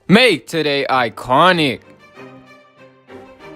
Make today iconic.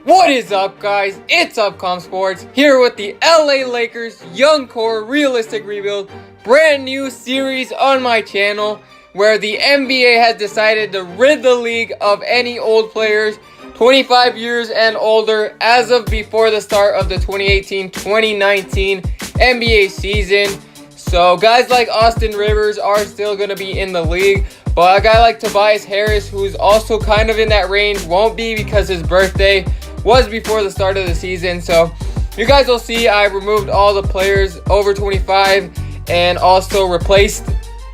What is up, guys? It's Upcom Sports here with the LA Lakers Young Core Realistic Rebuild brand new series on my channel where the NBA has decided to rid the league of any old players 25 years and older as of before the start of the 2018-2019 NBA season. So guys like Austin Rivers are still going to be in the league, but a guy like Tobias Harris, who's also kind of in that range, won't be because his birthday was before the start of the season. So you guys will see I removed all the players over 25 and also replaced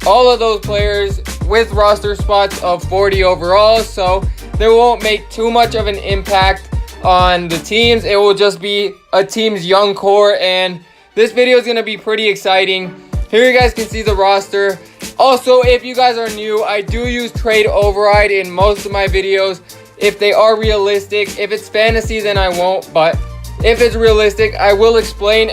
all of those players with roster spots of 40 overall. So they won't make too much of an impact on the teams. It will just be a team's young core, and this video is going to be pretty exciting. Here you guys can see the roster. Also, if you guys are new, I do use trade override in most of my videos if they are realistic. If it's fantasy, then I won't, but if it's realistic, I will explain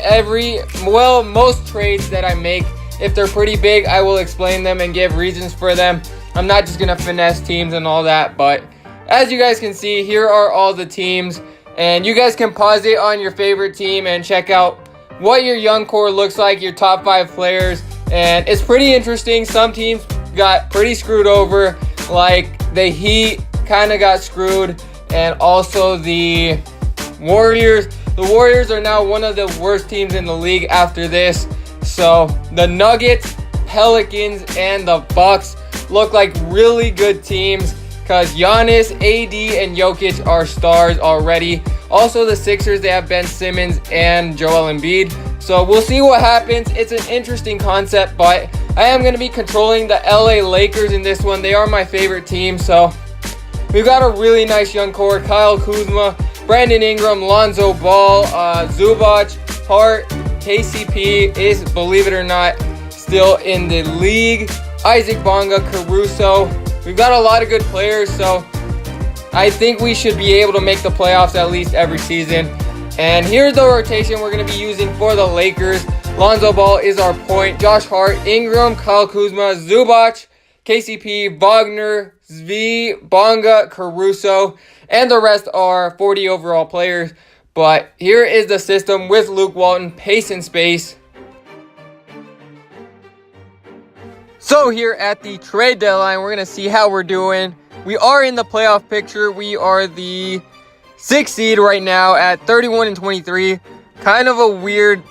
most trades that I make. If they're pretty big, I will explain them and give reasons for them. I'm not just gonna finesse teams and all that, but as you guys can see, here are all the teams, and you guys can pause it on your favorite team and check out what your young core looks like, your top 5 players, and it's pretty interesting. Some teams got pretty screwed over, like the Heat kind of got screwed, and also the Warriors. The Warriors are now one of the worst teams in the league after this. So the Nuggets, Pelicans, and the Bucks look like really good teams because Giannis, AD, and Jokic are stars already. Also the Sixers, they have Ben Simmons and Joel Embiid. So we'll see what happens. It's an interesting concept, but I am going to be controlling the LA Lakers in this one. They are my favorite team. So we've got a really nice young core. Kyle Kuzma, Brandon Ingram, Lonzo Ball, Zubac, Hart, KCP is, believe it or not, still in the league. Isaac Bonga, Caruso. We've got a lot of good players, so I think we should be able to make the playoffs at least every season. And here's the rotation we're going to be using for the Lakers. Lonzo Ball is our point. Josh Hart, Ingram, Kyle Kuzma, Zubac, KCP, Wagner, Zvi, Bonga, Caruso, and the rest are 40 overall players. But here is the system with Luke Walton, pace and space. So here at the trade deadline, we're going to see how we're doing. We are in the playoff picture. We are the 6th seed right now at 31-23. Kind of a weird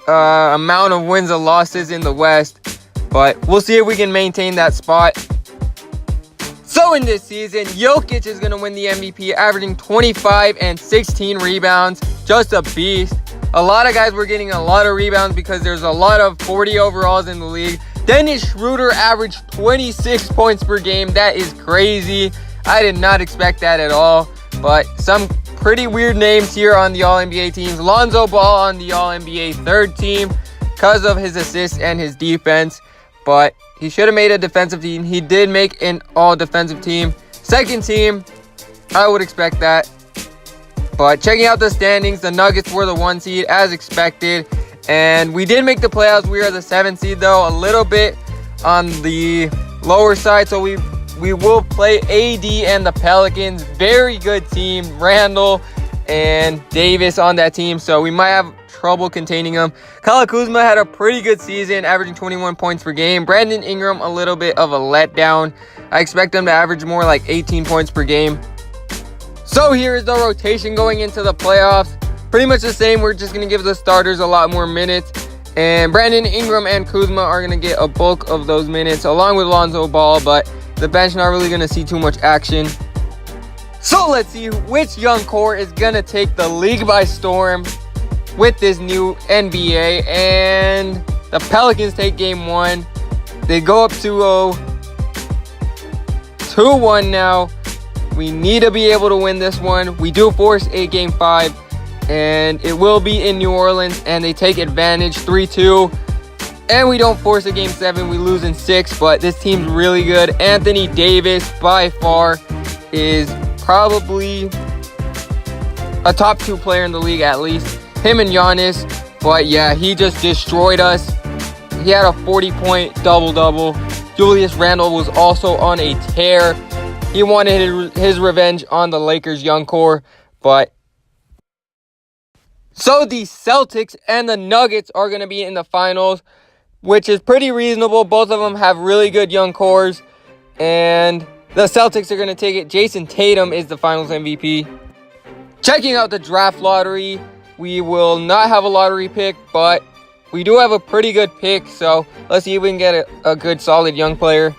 amount of wins and losses in the West, but we'll see if we can maintain that spot. So in this season, Jokic is going to win the MVP, averaging 25 and 16 rebounds. Just a beast. A lot of guys were getting a lot of rebounds because there's a lot of 40 overalls in the league. Dennis Schroeder averaged 26 points per game. That is crazy. I did not expect that at all. But some pretty weird names here on the All-NBA teams. Lonzo Ball on the All-NBA 3rd team because of his assists and his defense. But he should have made a defensive team. He did make an all-defensive team. 2nd team, I would expect that. But checking out the standings, the Nuggets were the 1 seed as expected. And we did make the playoffs. We are the 7th seed, though, a little bit on the lower side. So we will play AD and the Pelicans. Very good team. Randall and Davis on that team. So we might have trouble containing them. Kyle Kuzma had a pretty good season, averaging 21 points per game. Brandon Ingram, a little bit of a letdown. I expect him to average more like 18 points per game. So here is the rotation going into the playoffs. Pretty much the same. We're just going to give the starters a lot more minutes. And Brandon Ingram and Kuzma are going to get a bulk of those minutes along with Lonzo Ball. But the bench not really going to see too much action. So let's see which young core is going to take the league by storm with this new NBA. And the Pelicans take game 1. They go up 2-0. 2-1 now. We need to be able to win this one. We do force a game 5. And it will be in New Orleans, and they take advantage 3-2. And we don't force a game 7. We lose in 6, but this team's really good. Anthony Davis, by far, is probably a top 2 player in the league at least. Him and Giannis. But yeah, he just destroyed us. He had a 40-point double-double. Julius Randle was also on a tear. he wanted his revenge on the Lakers' young core. But so the Celtics and the Nuggets are going to be in the finals, which is pretty reasonable. Both of them have really good young cores, and the Celtics are going to take it. Jason Tatum is the finals MVP. Checking out the draft lottery, we will not have a lottery pick, but we do have a pretty good pick, so let's see if we can get a good solid young player.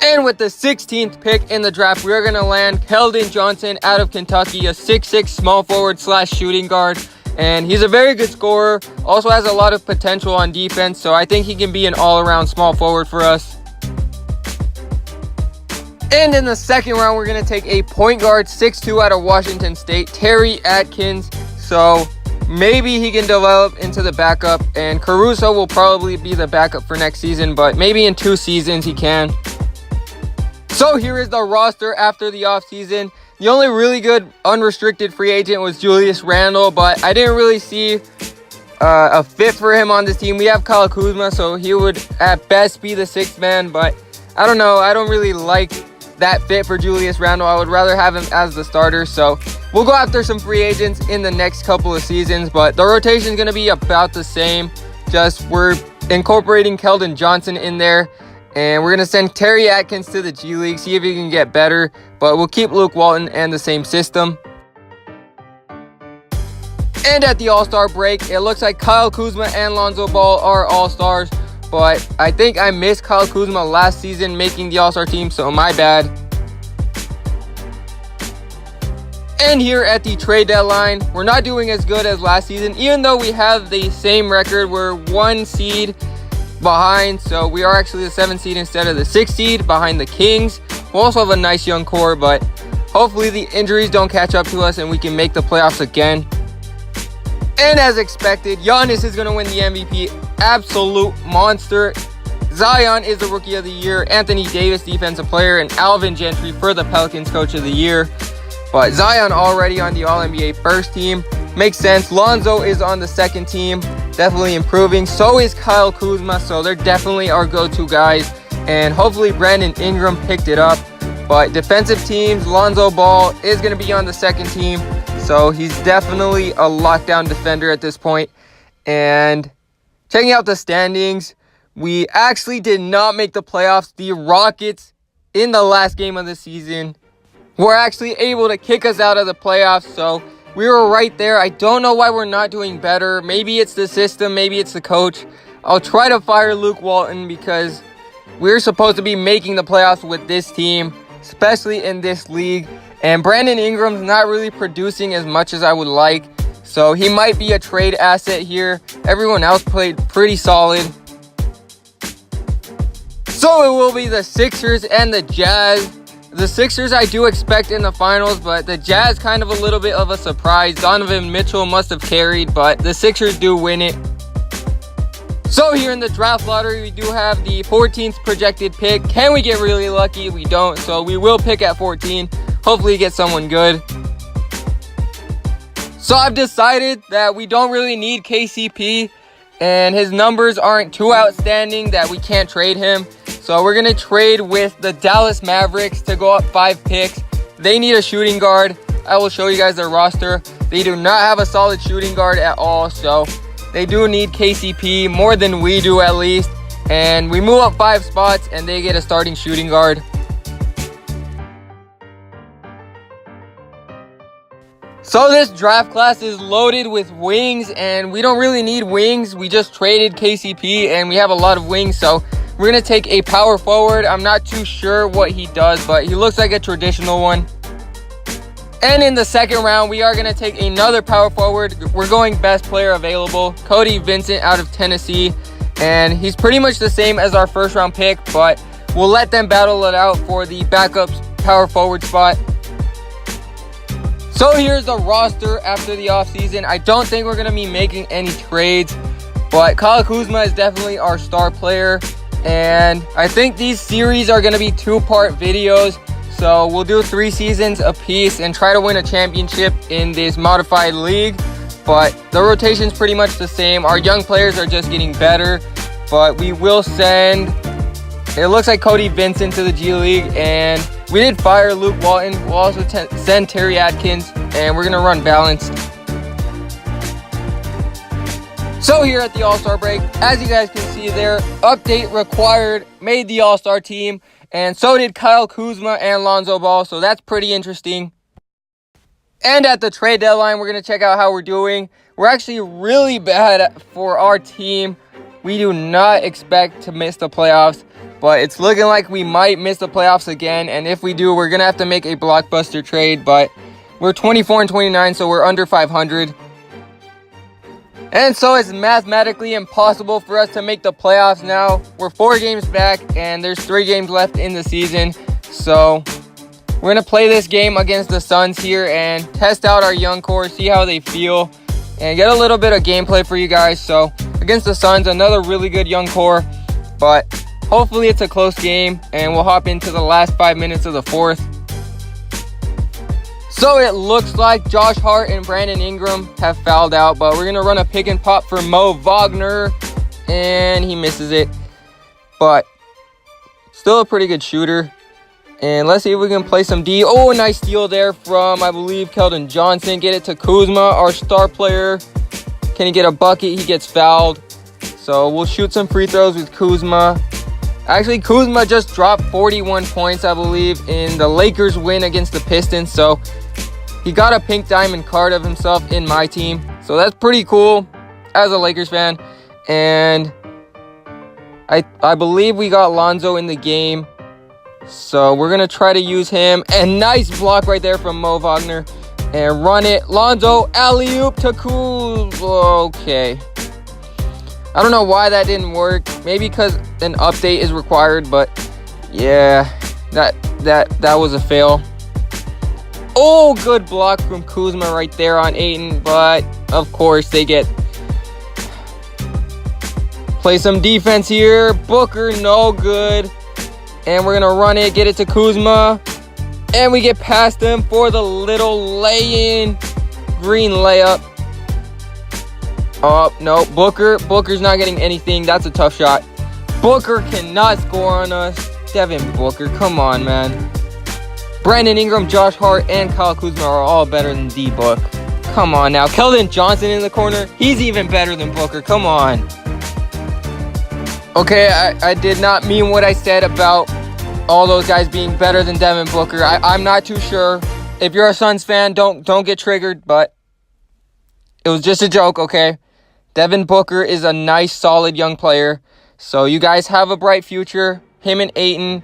And with the 16th pick in the draft, we are going to land Keldon Johnson out of Kentucky, a 6'6" small forward / shooting guard. And he's a very good scorer, also has a lot of potential on defense, so I think he can be an all-around small forward for us. And in the second round, we're going to take a point guard, 6'2" out of Washington State, Terry Atkins. So maybe he can develop into the backup, and Caruso will probably be the backup for next season, but maybe in 2 seasons he can. So here is the roster after the offseason. The only really good unrestricted free agent was Julius Randle, but I didn't really see a fit for him on this team. We have Kyle Kuzma, so he would at best be the 6th man, but I don't know. I don't really like that fit for Julius Randle. I would rather have him as the starter, so we'll go after some free agents in the next couple of seasons, but the rotation is going to be about the same. Just we're incorporating Keldon Johnson in there. And we're going to send Terry Atkins to the G League, see if he can get better. But we'll keep Luke Walton and the same system. And at the All-Star break, it looks like Kyle Kuzma and Lonzo Ball are All-Stars. But I think I missed Kyle Kuzma last season making the All-Star team, so my bad. And here at the trade deadline, we're not doing as good as last season. Even though we have the same record, we're 1 seed behind, so we are actually the 7th seed instead of the 6th seed behind the Kings. We'll also have a nice young core, but hopefully the injuries don't catch up to us and we can make the playoffs again. And as expected, Giannis is going to win the MVP. Absolute monster. Zion is the Rookie of the Year, Anthony Davis Defensive Player, and Alvin Gentry for the Pelicans Coach of the Year. But Zion already on the All-NBA first team. Makes sense. Lonzo is on the second team. Definitely improving. So is Kyle Kuzma. So they're definitely our go-to guys. And hopefully Brandon Ingram picked it up. But defensive teams, Lonzo Ball is going to be on the second team. So he's definitely a lockdown defender at this point. And checking out the standings, we actually did not make the playoffs. The Rockets, in the last game of the season, were actually able to kick us out of the playoffs. So we were right there. I don't know why we're not doing better. Maybe it's the system. Maybe it's the coach. I'll try to fire Luke Walton because we're supposed to be making the playoffs with this team, especially in this league. And Brandon Ingram's not really producing as much as I would like. So he might be a trade asset here. Everyone else played pretty solid. So it will be the Sixers and the Jazz. The Sixers I do expect in the finals, but the Jazz kind of a little bit of a surprise. Donovan Mitchell must have carried, but the Sixers do win it. So here in the draft lottery, we do have the 14th projected pick. Can we get really lucky? We don't, so we will pick at 14. Hopefully get someone good. So I've decided that we don't really need KCP, and his numbers aren't too outstanding that we can't trade him. So we're going to trade with the Dallas Mavericks to go up 5 picks. They need a shooting guard. I will show you guys their roster. They do not have a solid shooting guard at all. So they do need KCP more than we do at least. And we move up 5 spots and they get a starting shooting guard. So this draft class is loaded with wings, and we don't really need wings. We just traded KCP and we have a lot of wings. So we're going to take a power forward. I'm not too sure what he does, but he looks like a traditional one. And in the second round, we are going to take another power forward. We're going best player available, Cody Vincent out of Tennessee. And he's pretty much the same as our first round pick, but we'll let them battle it out for the backup power forward spot. So here's the roster after the offseason. I don't think we're going to be making any trades, but Kyle Kuzma is definitely our star player. And I think these series are going to be 2-part videos. So we'll do 3 seasons apiece and try to win a championship in this modified league. But the rotation's pretty much the same. Our young players are just getting better. But we will send, it looks like Cody Vincent to the G League. And We did fire Luke Walton. We'll also send Terry Atkins, and we're going to run balanced. So here at the All-Star break, as you guys can see there, update required made the All-Star team, and so did Kyle Kuzma and Lonzo Ball, so that's pretty interesting. And at the trade deadline, we're going to check out how we're doing. We're actually really bad for our team. We do not expect to miss the playoffs, but it's looking like we might miss the playoffs again, and if we do, we're going to have to make a blockbuster trade, but we're 24-29, so we're under 500. And so it's mathematically impossible for us to make the playoffs now. We're 4 games back, and there's 3 games left in the season. So we're going to play this game against the Suns here and test out our young core, see how they feel, and get a little bit of gameplay for you guys. So against the Suns, another really good young core, but hopefully it's a close game, and we'll hop into the last 5 minutes of the fourth. So it looks like Josh Hart and Brandon Ingram have fouled out, but we're going to run a pick and pop for Mo Wagner, and he misses it. But still a pretty good shooter. And let's see if we can play some D. Oh, a nice steal there from, I believe, Keldon Johnson. Get it to Kuzma, our star player. Can he get a bucket? He gets fouled. So we'll shoot some free throws with Kuzma. Actually, Kuzma just dropped 41 points, I believe, in the Lakers win against the Pistons. So he got a pink diamond card of himself in my team. So that's pretty cool as a Lakers fan. And I believe we got Lonzo in the game. So we're going to try to use him. And nice block right there from Mo Wagner. And run it. Lonzo, alley-oop to Kuzma. Okay. I don't know why that didn't work. Maybe because an update is required, but yeah, that was a fail. Oh, good block from Kuzma right there on Ayton, but of course they get play some defense here. Booker, no good. And we're gonna run it, get it to Kuzma, and we get past him for the little lay-in green layup. Oh, no, Booker's not getting anything. That's a tough shot. Booker cannot score on us. Devin Booker, come on, man. Brandon Ingram, Josh Hart, and Kyle Kuzma are all better than D-Book. Come on now. Keldon Johnson in the corner. He's even better than Booker. Come on. Okay, I did not mean what I said about all those guys being better than Devin Booker. I'm not too sure. If you're a Suns fan, don't get triggered, but it was just a joke, okay? Devin Booker is a nice, solid young player. So you guys have a bright future. Him and Ayton.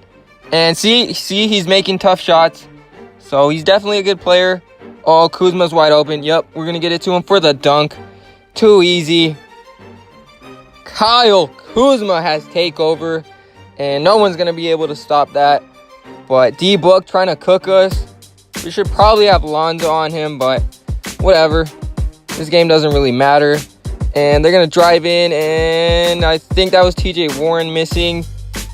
And see, he's making tough shots. So he's definitely a good player. Oh, Kuzma's wide open. Yep, we're going to get it to him for the dunk. Too easy. Kyle Kuzma has takeover. And no one's going to be able to stop that. But D-Book trying to cook us. We should probably have Lonzo on him, but whatever. This game doesn't really matter. And they're going to drive in, and I think that was TJ Warren missing.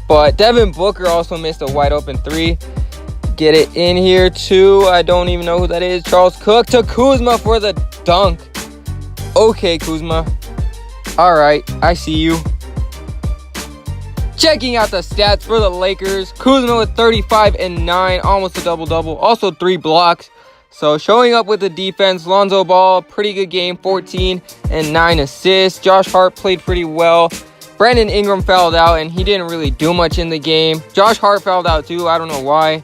But Devin Booker also missed a wide open 3. Get it in here too. I don't even know who that is. Charles Cook to Kuzma for the dunk. Okay, Kuzma. All right, I see you. Checking out the stats for the Lakers. Kuzma with 35 and 9, almost a double-double. Also 3 blocks. So showing up with the defense, Lonzo Ball, pretty good game, 14 and 9 assists. Josh Hart played pretty well. Brandon Ingram fouled out, and he didn't really do much in the game. Josh Hart fouled out too, I don't know why.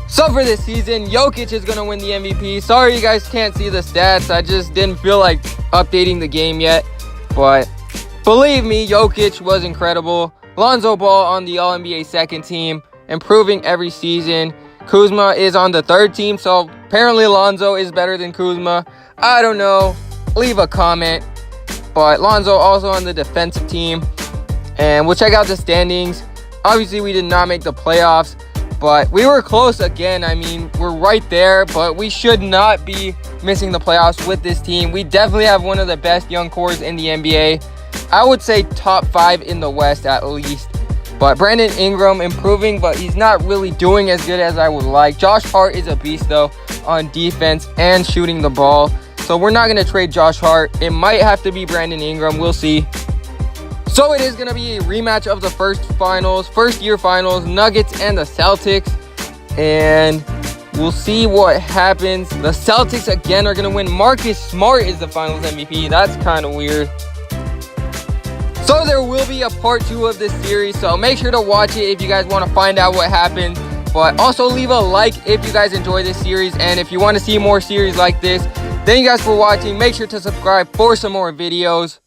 So for this season, Jokic is going to win the MVP. Sorry you guys can't see the stats. I just didn't feel like updating the game yet. But believe me, Jokic was incredible. Lonzo Ball on the All-NBA second team, improving every season. Kuzma is on the third team, so apparently Lonzo is better than Kuzma. I don't know. Leave a comment. But Lonzo also on the defensive team. And we'll check out the standings. Obviously, we did not make the playoffs, but we were close again. I mean, we're right there, but we should not be missing the playoffs with this team. We definitely have one of the best young cores in the NBA. I would say top 5 in the West at least. But Brandon Ingram improving, but he's not really doing as good as I would like. Josh Hart is a beast, though, on defense and shooting the ball. So we're not going to trade Josh Hart. It might have to be Brandon Ingram. We'll see. So it is going to be a rematch of the first year finals, Nuggets and the Celtics. And we'll see what happens. The Celtics again are going to win. Marcus Smart is the finals MVP. That's kind of weird. So there will be a part 2 of this series. So make sure to watch it if you guys want to find out what happens. But also leave a like if you guys enjoy this series. And if you want to see more series like this, thank you guys for watching. Make sure to subscribe for some more videos.